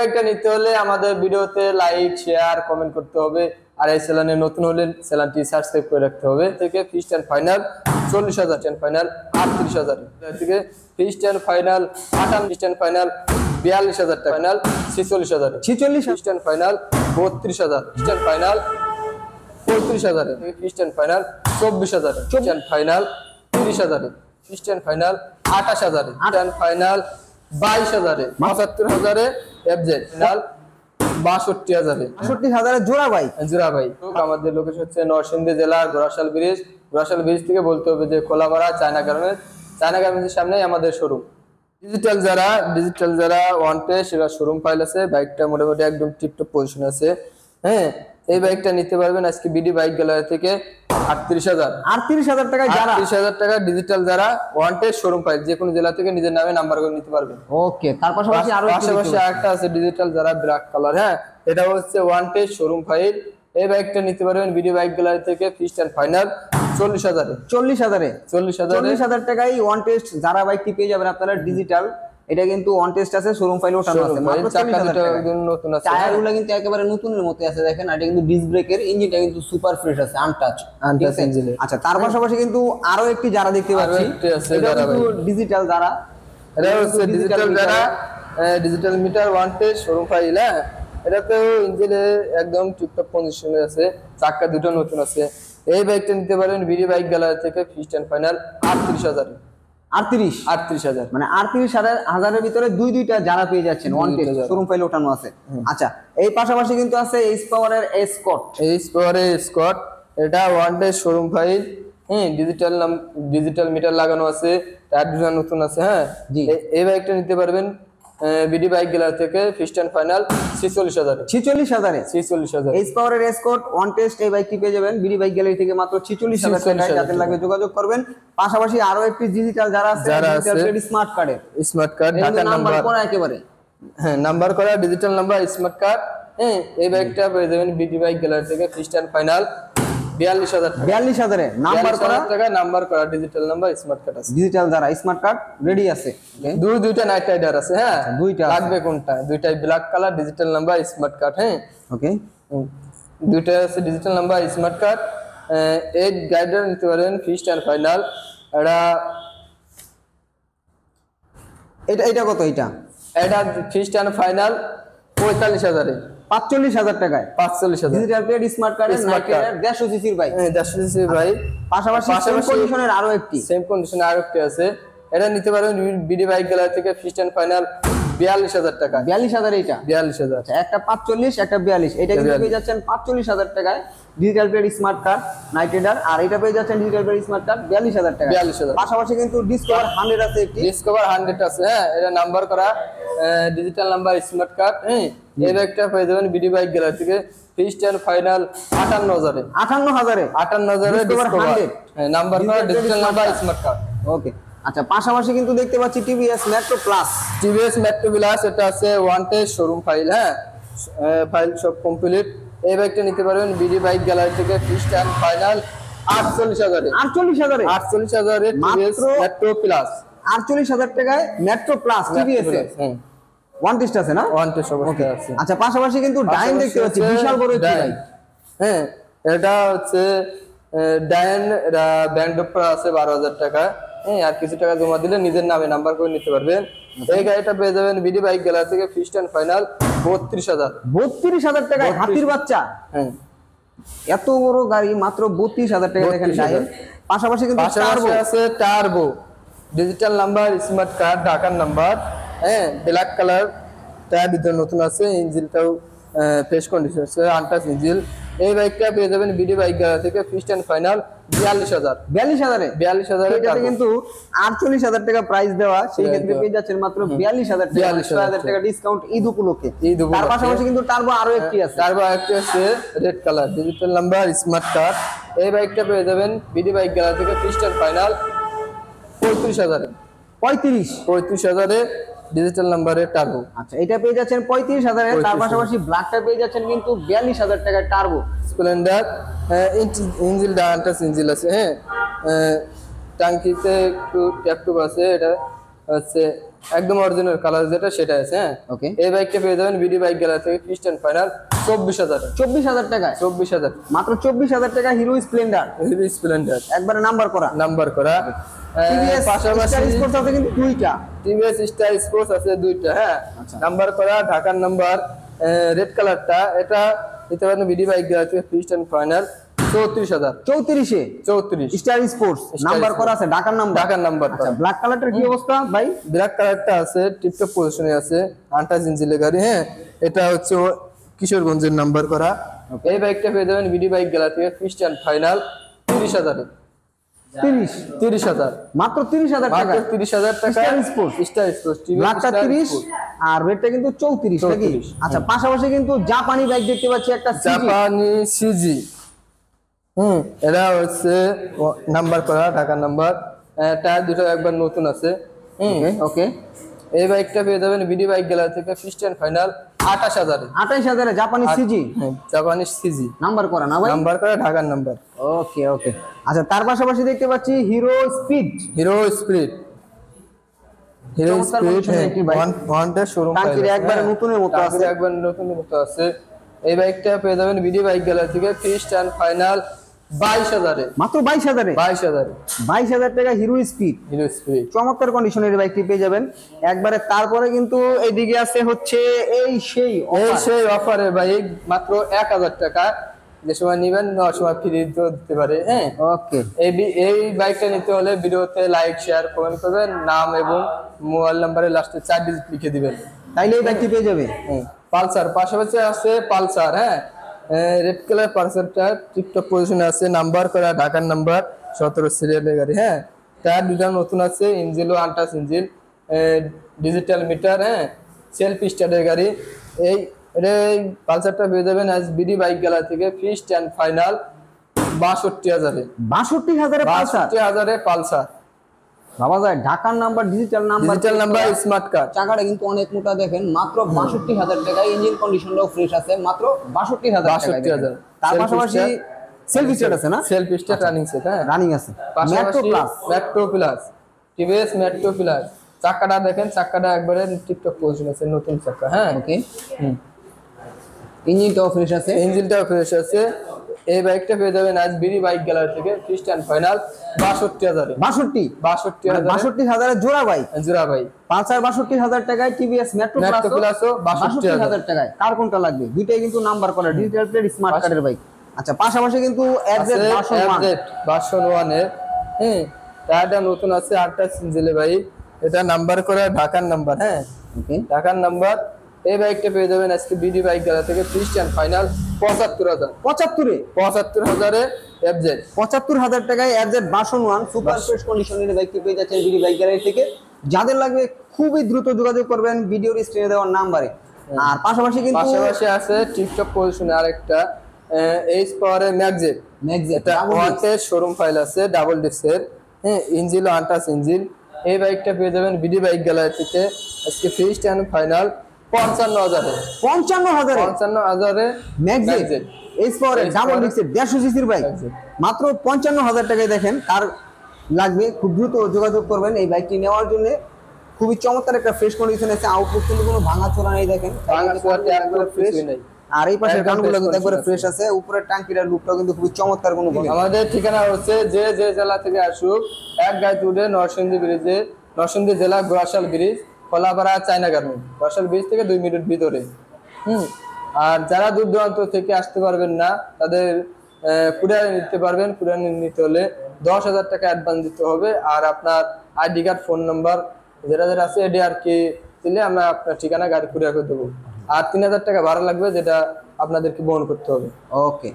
বাইকটা নিতে হলে আমাদের ভিডিওতে লাইক শেয়ার কমেন্ট করতে হবে, আর এই চ্যানেলে নতুন হলে চ্যানেলটি সাবস্ক্রাইব করে রাখতে হবে। থেকে fixed and final 40,000, and final 38,000 থেকে fixed and final 58, fixed and final 42,000 টাকা, final 46,000, 46 fixed and final 32,000, fixed and final 35,000, fixed and final 24,000, fixed and final 30,000, fixed and final 28,000, fixed and final 22,000, 75,000 FZ, final 62,000, 62,000 জোড়া ভাই। জোড়া ভাই। আমাদের location হচ্ছে নরসিংদী জেলার Ghorashal bridge. Ghorashal bridge থেকে বলতে হবে যে কোলাপাড়া চায়না গার্মেন্টসের সামনেই আমাদের শোরুম। ডিজিটাল যারা ওয়ান্টে সেটা শোরুম ফাইল আছে। বাইকটা মোটামুটি একদম টিপটপ পজিশন আছে। হ্যাঁ, এই বাইকটা নিতে পারবেন আজকে বিডি বাইক গ্যালারি থেকে 38,000 টাকায়। 38,000 টাকা ডিজিটাল যারা ওয়ান্টে শোরুম ফাইল, যে কোনো জেলা থেকে নিজের নামে নাম্বার করে নিতে পারবেন। ওকে, তার পাশাপাশি আরেকটা আছে ডিজিটাল যারা ব্ল্যাক কালার। হ্যাঁ, এটা হচ্ছে ওয়ান্টে শোরুম ফাইল। এই বাইকটা নিতে পারবেন বিডি বাইক গ্যালারি থেকে ফিক্সড এন্ড ফাইনাল 40,000 টাকায় ওয়ান টেস্ট যারা বাইকটি পেয়ে যাবেন আপনারা ডিজিটাল। এটা কিন্তু ওয়ান টেস্ট আছে, শোরুম ফাইল ওঠানো আছে, মাত্র 40,000 টাকা। নতুন আছে, টায়ারগুলো কিন্তু একেবারে নতুনের মতো আছে। দেখেন এটা কিন্তু ডিস্ক ব্রেকের, ইঞ্জিনটা কিন্তু সুপার ফ্রেশ আছে, আনটাচ ইঞ্জিন। আচ্ছা, তার পাশাপাশি কিন্তু আরো একটি যারা দেখতে পাচ্ছি, এটা কিন্তু ডিজিটাল যারা, এটা হচ্ছে ডিজিটাল যারা digital meter one test showroom file. হ্যাঁ, এটাতে ইঞ্জিনে একদম টিপটপ কন্ডিশনে আছে, চাকা দুটো নতুন আছে। এই বাইকটা নিতে পারেন বিডি বাইক গ্যালারি থেকে ফিক্সড এন্ড ফাইনাল 38,000, 38,000 মানে 38,000 ভিতরে দুইটা যারা পেয়ে যাচ্ছেন ওয়ান টেস্ট শোরুম ফাইল ওঠানো আছে। আচ্ছা, এই পাশাপাশি কিন্তু আছে এইচ পাওয়ারের এসকর্ট। এটা ওয়ান টেস্ট শোরুম ফাইল। হ্যাঁ, ডিজিটাল মিটার লাগানো আছে, টায়ার দুটো নতুন আছে। হ্যাঁ, এই বাইকটা নিতে পারবেন বিডি বাইক গ্যালারি থেকে ফিক্সড এন্ড ফাইনাল 46,000। এইচ পাওয়ারের এসকর্ট ওয়ান টেস্ট এই বাইকটি পেয়ে যাবেন বিডি বাইক গ্যালারি থেকে মাত্র 46,000 টাকায়। যাদের লাগে যোগাযোগ করবেন। পাশাপাশি আরো একটি ডিজিটাল যারা আছে স্মার্ট কার্ড ঢাকা নাম্বার করা একেবারে। হ্যাঁ, নাম্বার করা ডিজিটাল নাম্বার স্মার্ট কার্ড। হ্যাঁ, এই বাইকটা পেয়ে যাবেন বিডি বাইক গ্যালারি থেকে ফিক্সড এন্ড ফাইনাল 42,000 এ নাম্বার করা ডিজিটাল নাম্বার স্মার্ট কার্ড আছে। ডিজিটাল যারা স্মার্ট কার্ড রেডি আছে। দুইটা নাইট রাইডার আছে। হ্যাঁ, দুইটা লাগবে কোনটা? দুইটাই black colour digital number smart card. হ্যাঁ, ওকে, দুইটা আছে ডিজিটাল নাম্বার স্মার্ট কার্ড। এই গাইডার নিতে পারেন ফিক্সড এন্ড ফাইনাল। এটা কত? এটা ফিক্সড এন্ড ফাইনাল 45,000 এ, 45,000 টাকায়। 45,000 ডিজিটাল প্লেট স্মার্ট কার্ডের 150 সিসির বাইক। 150 সিসির বাইক। পাশাপাশি সেম কন্ডিশনের আরো একটি আছে। এটা নিতে পারেন বিডি বাইক গ্যালারি থেকে ফিক্সড এন্ড ফাইনাল 42,000 টাকা। 42,000 এইটা? 42,000। একটা 45 একটা 42, এটা কিন্তু পেয়ে যাচ্ছেন 45,000 টাকায় digital plate smart card night rider. আর এটা পেয়ে যাচ্ছেন ডিজিটাল প্লেট স্মার্ট কার্ড 42,000 টাকা। 42,000। পাশাপাশি কিন্তু ডিসকভার 100 আছে, ডিসকভার 100 আছে। হ্যাঁ, এটা নাম্বার করা ডিজিটাল নাম্বার স্মার্ট কার্ড। হ্যাঁ, এই বাইকটা পেয়ে যাবেন বিডি বাইক গ্যালারি থেকে ফিক্সড এন্ড ফাইনাল 58,000 এ। 58,000 ডিসকভার। হ্যাঁ, নাম্বার করা digital number smart card. Okay, আচ্ছা, পাশাপাশি কিন্তু দেখতে পাচ্ছি টিভিএস মেট্রো প্লাস। এটা আছে ওয়ান টেস্ট শোরুম ফাইল। হ্যাঁ, ফাইল সব কমপ্লিট। এই বাইকটা নিতে পারবেন বিডি বাইক গ্যালারি থেকে ফিক্সড এন্ড ফাইনাল 48,000 এ। 48,000 এ টিভিএস মেট্রো প্লাস। 48,000 টাকায় মেট্রো প্লাস টিভিএস এর। হ্যাঁ, ওয়ান টেস্ট আছে না? ওয়ান টেস্ট অবশ্যই আছে। আচ্ছা, পাশাপাশি কিন্তু ডাইন দেখতে পাচ্ছি, বিশাল বড় একটি বাইক। হ্যাঁ, এটা হচ্ছে ডাইন ব্যান্ড অফার আছে 12,000 টাকা। হ্যাঁ, আর কিছু টাকা জমা দিলে নিজের নামে নাম্বার করে নিতে পারবেন। এই গাড়িটা পেয়ে যাবেন বিডি বাইক গ্যালারি থেকে ফিক্সড এন্ড ফাইনাল 32,000। 32,000 টাকায় হাতির বাচ্চা। হ্যাঁ, এত বড় গাড়ি মাত্র 32,000 টাকা। দেখেন ডাইন। পাশাপাশি কিন্তু আছে turbo digital number smart card ঢাকার নাম্বার। হ্যাঁ, ব্ল্যাক কালার, টায়ার ভিতরে নতুন আছে, ইঞ্জিনটাও ফ্রেশ কন্ডিশন আছে, আনটাচ ইঞ্জিন। এই বাইকটা পেয়ে যাবেন বিডি বাইক গ্যালারি থেকে ফিক্সড এন্ড ফাইনাল 42,000। 42,000 এটা কিন্তু 48,000 টাকা প্রাইস দেওয়া, সেই ক্ষেত্রে পেয়ে যাচ্ছেন মাত্র 42,000 টাকা। 6,000 টাকা ডিসকাউন্ট ঈদ উপলক্ষে। তার পাশাপাশি কিন্তু টার্বো আরো একটি আছে, red colour digital number smart card. এই বাইকটা পেয়ে যাবেন বিডি বাইক গ্যালারি থেকে ফিক্সড এন্ড ফাইনাল 35,000 এ। 35,000 এ ডিজিটাল নাম্বারে টার্বো। আচ্ছা, এটা পেয়ে যাচ্ছেন 35,000 এ। তার পাশাপাশি ব্ল্যাকটা পেয়ে যাচ্ছেন কিন্তু 42,000 টাকায় turbo Splendor. Engine untouch engine আছে। হ্যাঁ, ট্যাঙ্কিতে একটু ট্যাপটুপ আছে। এটা হচ্ছে একদম অরিজিনাল কালার যেটা সেটা আছে। হ্যাঁ, ওকে। এই বাইকটা পেয়ে যাবেন বিডি বাইক গ্যালারি থেকে ফিক্সড এন্ড ফাইনাল 24,000। 24,000 টাকায়, 24,000 মাত্র 24,000 টাকা হিরো স্প্লেন্ডার হিরো স্প্লেন্ডার একবারে নাম্বার করা। টিভিএস পাশাপাশি স্টার স্পোর্টস আছে কিন্তু দুইটা, টিভিএস স্টার স্পোর্টস আছে দুইটা। হ্যাঁ, নাম্বার করা ঢাকার নাম্বার রেড কালারটা, এটা নিতে পারেন বিডি বাইক গ্যালারি থেকে fixed and final 34,000। 34 34 star sports number করা আছে, ঢাকার নাম্বার। ঢাকার নাম্বার। আচ্ছা, ব্ল্যাক কালারটার কি অবস্থা ভাই? ব্ল্যাক কালারটা আছে টিপটপ পজিশনে আছে, 28 ইঞ্চির গাড়ি। হ্যাঁ, এটা হচ্ছে কিশোরগঞ্জের নাম্বার করা। এই বাইকটা পেয়ে যাবেন বিডি বাইক গ্যালারি থেকে ফিক্সড এন্ড ফাইনাল 30,000। 30,000 মাত্র 30,000 টাকা, মাত্র 30,000 টাকা। স্টার স্পোর্টস, স্টার স্পোর্টস ব্ল্যাকটা 30 আর রেডটা কিন্তু 34 নাকি? আচ্ছা, পাশাপাশি কিন্তু জাপানি বাইক দেখতে পাচ্ছি একটা জাপানি সিজি। এটা হচ্ছে নাম্বার করা ঢাকার নাম্বার, টায়ার দুটো একবার নতুন আছে। ওকে। এই বাইকটা পেয়ে যাবেন বিডি বাইক গ্যালারি থেকে ফিক্সড এন্ড ফাইনাল 28,000। 28,000 জাপানি সিজি জাপানি সিজি নাম্বার করা না ভাই? নাম্বার করা ঢাকার নাম্বার। ওকে ওকে। আচ্ছা, তার পাশাপাশি দেখতে পাচ্ছি hero speed. Hero speed, hero speed ওয়ানটা শোরুম টাঙ্কির একবারে নতুনের মতো আছে, একবার নতুনের মতো আছে। এই বাইকটা পেয়ে যাবেন বিডি বাইক গ্যালারি থেকে ফিক্সড এন্ড ফাইনাল 22,000। মাত্র 22,000 22,000 টাকা হিরো স্পিড। হিরো স্পিড চমৎকার কন্ডিশনের বাইকটি পেয়ে যাবেন একবারে। তারপরে কিন্তু এইদিকে আছে হচ্ছে সেই অফারে বাইক মাত্র 1,000 টাকা, যে সময় নিবেন সময় ফ্রি দিতে পারে। হ্যাঁ, ওকে। এই বাইকটা নিতে হলে ভিডিওতে লাইক শেয়ার কমেন্ট করবেন, নাম এবং মোবাইল নাম্বারে লাস্টে 4 ডিজিট লিখে দিবেন, তাইলে এই বাইকটি পেয়ে যাবে। পালসার পাশাপাশি আছে পালসার। হ্যাঁ, রেড কালার পালসারটা টিপটপ পজিশনে আছে, নাম্বার করা ঢাকার নাম্বার 17 সিরিয়ালের গাড়ি। হ্যাঁ, টায়ার দুটা নতুন আছে, ইঞ্জিনও আনটাচ ইঞ্জিন, ডিজিটাল মিটার। হ্যাঁ, সেলফ স্টার্টের গাড়ি। এই পালসারটা পেয়ে যাবেন আজ বিডি বাইক গ্যালারি থেকে fixed and final 62,000। 62,000 Pulsar, 62,000 Pulsar বাবা যায়। ঢাকার number, digital number, smart card. চাকাটা কিন্তু অনেক মোটা দেখেন, মাত্র 62,000 টাকা। ইঞ্জিন কন্ডিশনটাও ফ্রেশ আছে, মাত্র 62,000 টাকা। তার পাশাপাশি সেলফ স্টার্ট আছে না? Self start running set. হ্যাঁ, রানিং আছে। Metro plus TVS metro plus. চাকাটা দেখেন, চাকাটা একবারে টিপটপ পজিশন আছে, নতুন চাকা। হ্যাঁ, ওকে। ইঞ্জিনটাও ফ্রেশ আছে, ইঞ্জিনটাও ফ্রেশ আছে। এই বাইকটা পেয়ে যাবেন আজ বিডি বাইক গ্যালারি থেকে ফিক্সড এন্ড ফাইনাল 62,000। 62,000 জোড়া বাইক, জোড়া বাইক। পালসার 62,000 টাকায়, টিভিএস মেট্রো প্লাসও 62,000 টাকায়। কার কোনটা লাগবে? দুইটাই কিন্তু নাম্বার করা ডিজিটাল প্লেট স্মার্ট কার্ডের বাইক। আচ্ছা, পাশাপাশি কিন্তু এফজেড ভার্সন 1 এর। হ্যাঁ, টায়ারটা নতুন আছে, 28 ইঞ্চির বাইক। এটা নাম্বার করা ঢাকার নাম্বার। হ্যাঁ, ওকে, ঢাকার নাম্বার। এই বাইকটা পেয়ে যাবেন আজকে বিডি বাইক গ্যালারি থেকে ফিক্সড এন্ড ফাইনাল 75,000। 75,000 এফজেড। 75,000 টাকায় এফজেড ভার্সন 1 সুপার ফ্রেশ কন্ডিশনের বাইকটি পেয়ে যাচ্ছেন বিডি বাইক গ্যালারি থেকে। যাদের লাগবে খুবই দ্রুত যোগাযোগ করবেন ভিডিওর স্ক্রিনে দেওয়া নাম্বারে। আর পাশাপাশি আছে টিপটপ পজিশনে আরেকটা এইচ পাওয়ারের ম্যাগজেট। এটা ওয়ান্টেড শোরুম ফাইল আছে, ডাবল ডিস্কের। হ্যাঁ, ইঞ্জিন আনটাচ ইঞ্জিন। এই বাইকটা পেয়ে যাবেন বিডি বাইক গ্যালারি থেকে আজকে ফিক্সড এন্ড ফাইনাল 55,000 ম্যাগজেট এইচ পাওয়ারের ডাবল ডিস্কের 150 সিসির বাইক মাত্র 55,000 টাকায়। দেখেন, কার লাগবে খুব দ্রুত যোগাযোগ করবেন এই বাইকটি নেওয়ার জন্য। খুবই চমৎকার একটা ফ্রেশ কন্ডিশন আছে, আউটপুট কিন্তু কোনো ভাঙাচোরা নেই। দেখেন, আর এই পাশের কানগুলো কিন্তু একবারে ফ্রেশ আছে। উপরের টাঙ্কিটার লুকটাও কিন্তু খুবই চমৎকার। কোনো আমাদের ঠিকানা হচ্ছে যে জেলা থেকে আসুক, এক গাড়ি তুলে নরসিংদী ব্রিজে, নরসিংদী জেলা Ghorashal bridge, Kalapara China garment, Ghorashal bridge থেকে 2 মিনিট ভিতরে। আর যারা দূর দূরান্ত থেকে আসতে পারবেন না, তাদের কুরিয়ারে নিতে পারবেন। কুরিয়ারে নিতে হলে 10,000 টাকা অ্যাডভান্স দিতে হবে। আর আপনার আইডি কার্ড, ফোন নাম্বার যেটা আছে এডি আর কি দিলে আমরা আপনার ঠিকানা গাড়ি কুরিয়ার করে দেবো। আর 3,000 টাকা ভাড়া লাগবে, যেটা আপনাদেরকে বহন করতে হবে। ওকে।